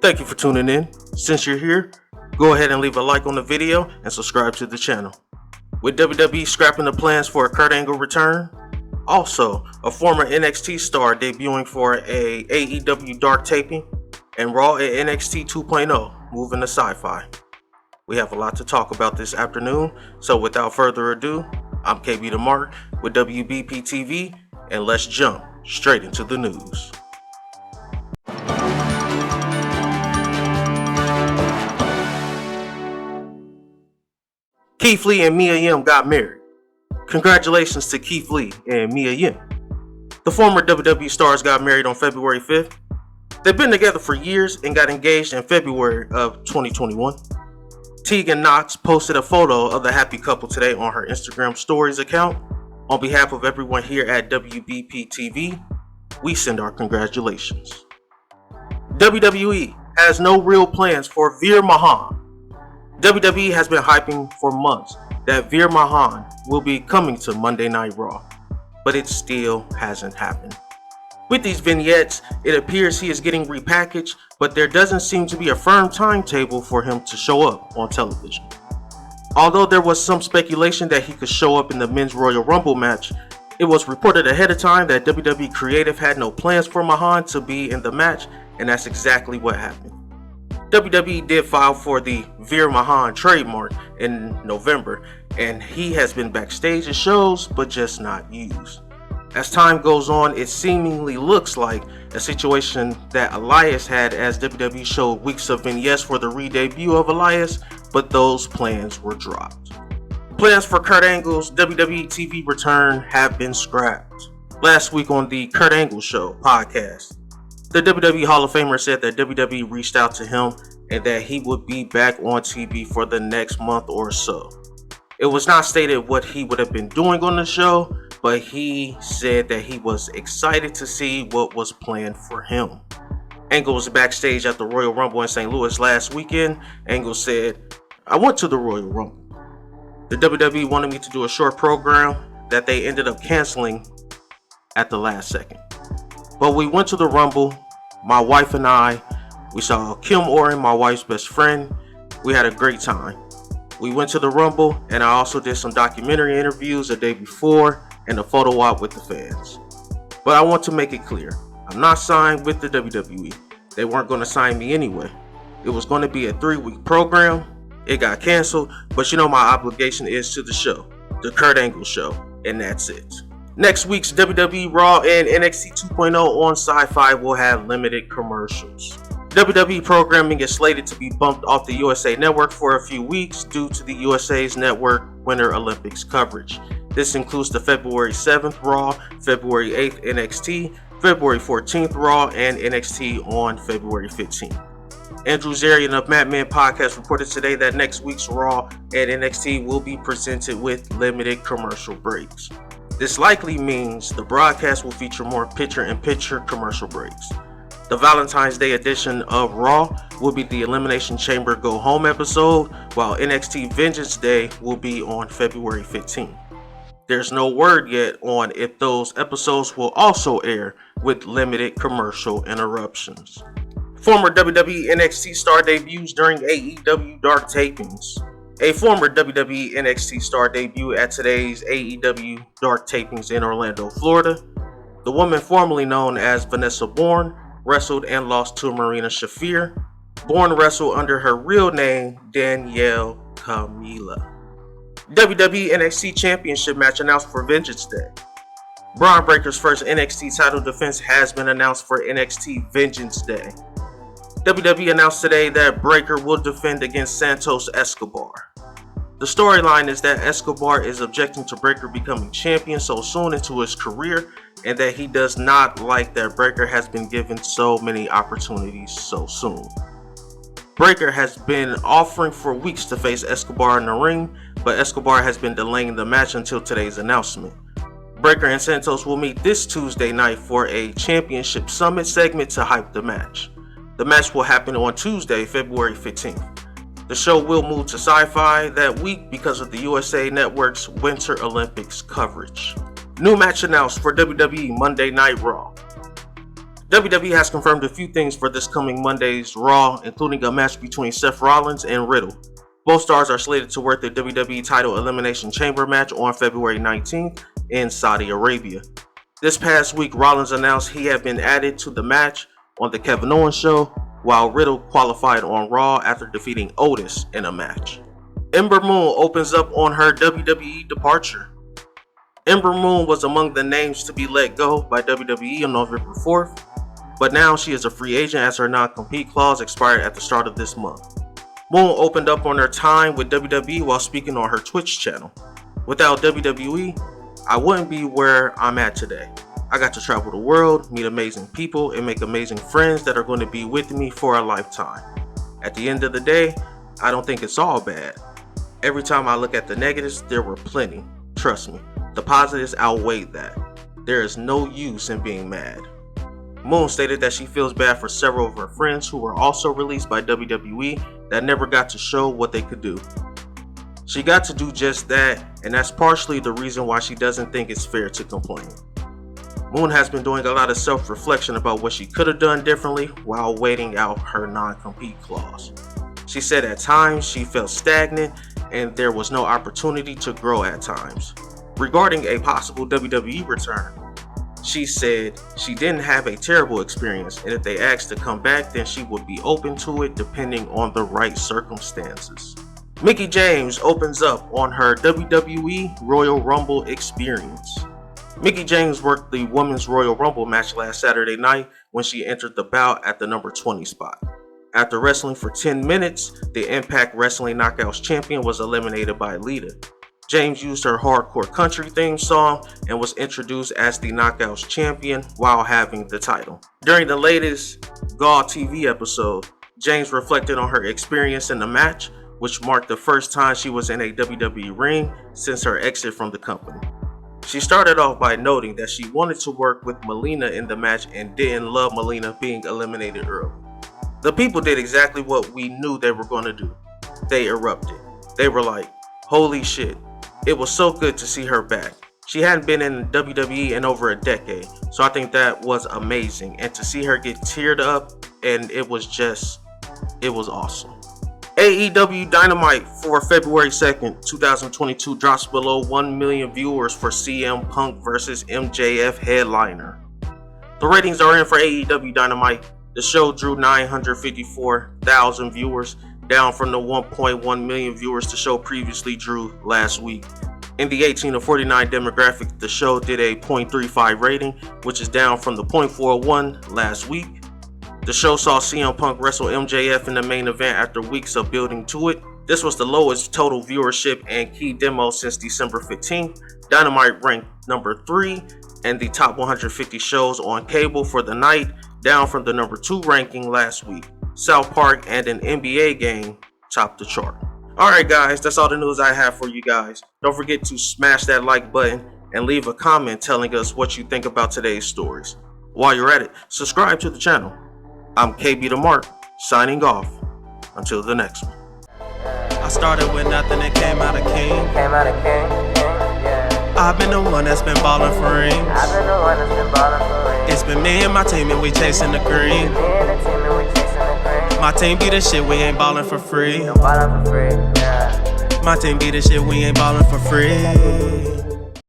Thank you for tuning in. Since you're here, go ahead and leave a like on the video and subscribe to the channel. With WWE scrapping the plans for a Kurt Angle return, also a former NXT star debuting for a AEW Dark taping, and Raw at NXT 2.0 moving to sci-fi. We have a lot to talk about this afternoon, so without further ado, I'm KB the Mark with WBPTV, and let's jump straight into the news. Keith Lee and Mia Yim got married. Congratulations to Keith Lee and Mia Yim. The former WWE stars got married on February 5th. They've been together for years and got engaged in February of 2021. Tegan Knox posted a photo of the happy couple today on her Instagram stories account. On behalf of everyone here at WBPTV, we send our congratulations. WWE has no real plans for Veer Mahaan. WWE has been hyping for months that Veer Mahaan will be coming to Monday Night Raw, but it still hasn't happened. With these vignettes, it appears he is getting repackaged, but there doesn't seem to be a firm timetable for him to show up on television. Although there was some speculation that he could show up in the Men's Royal Rumble match, it was reported ahead of time that WWE Creative had no plans for Mahaan to be in the match, and that's exactly what happened. WWE did file for the Veer Mahaan trademark in November, and he has been backstage at shows but just not used. As time goes on, it seemingly looks like a situation that Elias had, as WWE showed weeks of vignettes for the re-debut of Elias, but those plans were dropped. Plans for Kurt Angle's WWE TV return have been scrapped. Last week on the Kurt Angle Show podcast, the WWE Hall of Famer said that WWE reached out to him and that he would be back on TV for the next month or so. It was not stated what he would have been doing on the show, but he said that he was excited to see what was planned for him. Angle was backstage at the Royal Rumble in St. Louis last weekend. Angle said, "I went to the Royal Rumble. The WWE wanted me to do a short program that they ended up canceling at the last second. But we went to the Rumble, my wife and I. We saw Kim Oren, my wife's best friend. We had a great time. We went to the Rumble, and I also did some documentary interviews the day before and a photo op with the fans. But I want to make it clear, I'm not signed with the WWE. They weren't going to sign me anyway. It was going to be a 3-week program. It got canceled, but my obligation is to the show, the Kurt Angle Show, and that's it." Next week's WWE Raw and NXT 2.0 on Sci-Fi will have limited commercials. WWE programming is slated to be bumped off the USA Network for a few weeks due to the USA's Network Winter Olympics coverage. This includes the February 7th Raw, February 8th NXT, February 14th Raw, and NXT on February 15th. Andrew Zarian of Madman Podcast reported today that next week's Raw and NXT will be presented with limited commercial breaks. This likely means the broadcast will feature more picture-in-picture commercial breaks. The Valentine's Day edition of Raw will be the Elimination Chamber Go Home episode, while NXT Vengeance Day will be on February 15th. There's no word yet on if those episodes will also air with limited commercial interruptions. Former WWE NXT star debuts during AEW Dark tapings. A former WWE NXT star debuted at today's AEW Dark tapings in Orlando, Florida. The woman formerly known as Vanessa Bourne wrestled and lost to Marina Shafir. Bourne wrestled under her real name, Danielle Camila. WWE NXT Championship match announced for Vengeance Day. Braun Breaker's first NXT title defense has been announced for NXT Vengeance Day. WWE announced today that Breaker will defend against Santos Escobar. The storyline is that Escobar is objecting to Breaker becoming champion so soon into his career, and that he does not like that Breaker has been given so many opportunities so soon. Breaker has been offering for weeks to face Escobar in the ring, but Escobar has been delaying the match until today's announcement. Breaker and Santos will meet this Tuesday night for a Championship Summit segment to hype the match. The match will happen on Tuesday, February 15th. The show will move to Sci-Fi that week because of the USA Network's Winter Olympics coverage. New match announced for WWE Monday Night Raw. WWE has confirmed a few things for this coming Monday's Raw, including a match between Seth Rollins and Riddle. Both stars are slated to work the WWE title Elimination Chamber match on February 19th in Saudi Arabia. This past week, Rollins announced he had been added to the match on the Kevin Owens show, while Riddle qualified on Raw after defeating Otis in a match. Ember Moon opens up on her WWE departure. Ember Moon was among the names to be let go by WWE on November 4th, but now she is a free agent as her non-compete clause expired at the start of this month. Moon opened up on her time with WWE while speaking on her Twitch channel. Without WWE, I wouldn't be where I'm at today. I got to travel the world, meet amazing people, and make amazing friends that are going to be with me for a lifetime. At the end of the day, I don't think it's all bad. Every time I look at the negatives, there were plenty. Trust me, the positives outweighed that. There is no use in being mad. Moon stated that she feels bad for several of her friends who were also released by WWE that never got to show what they could do. She got to do just that, and that's partially the reason why she doesn't think it's fair to complain. Moon has been doing a lot of self-reflection about what she could have done differently while waiting out her non-compete clause. She said at times she felt stagnant and there was no opportunity to grow at times. Regarding a possible WWE return, she said she didn't have a terrible experience, and if they asked to come back, then she would be open to it depending on the right circumstances. Mickie James opens up on her WWE Royal Rumble experience. Mickie James worked the Women's Royal Rumble match last Saturday night when she entered the bout at the number 20 spot. After wrestling for 10 minutes, the Impact Wrestling Knockouts champion was eliminated by Lita. James used her hardcore country theme song and was introduced as the Knockouts champion while having the title. During the latest GAW TV episode, James reflected on her experience in the match, which marked the first time she was in a WWE ring since her exit from the company. She started off by noting that she wanted to work with Melina in the match and didn't love Melina being eliminated early. The people did exactly what we knew they were going to do. They erupted. They were like, holy shit. It was so good to see her back. She hadn't been in WWE in over a decade, so I think that was amazing. And to see her get teared up, and it was awesome. Aew Dynamite for February 2nd, 2022 drops below 1 million viewers for CM Punk vs MJF headliner. The ratings are in for Aew Dynamite. The show drew 954,000 viewers, down from the 1.1 million viewers the show previously drew last week. In the 18 to 49 demographic, the show did a 0.35 rating, which is down from the 0.41 last week. The show saw CM Punk wrestle MJF in the main event after weeks of building to it. This was the lowest total viewership and key demo since December 15th. Dynamite ranked number 3 and the top 150 shows on cable for the night, down from the number 2 ranking last week. South Park and an NBA game topped the chart. Alright guys, that's all the news I have for you guys. Don't forget to smash that like button and leave a comment telling us what you think about today's stories. While you're at it, subscribe to the channel. I'm KB the Mark, signing off. Until the next one. I started with nothing and came out a king. I've been the one that's been ballin' for rings. It's been me and my team and we chasing the green. My team be the shit, we ain't ballin' for free. My team be the shit, we ain't ballin' for free.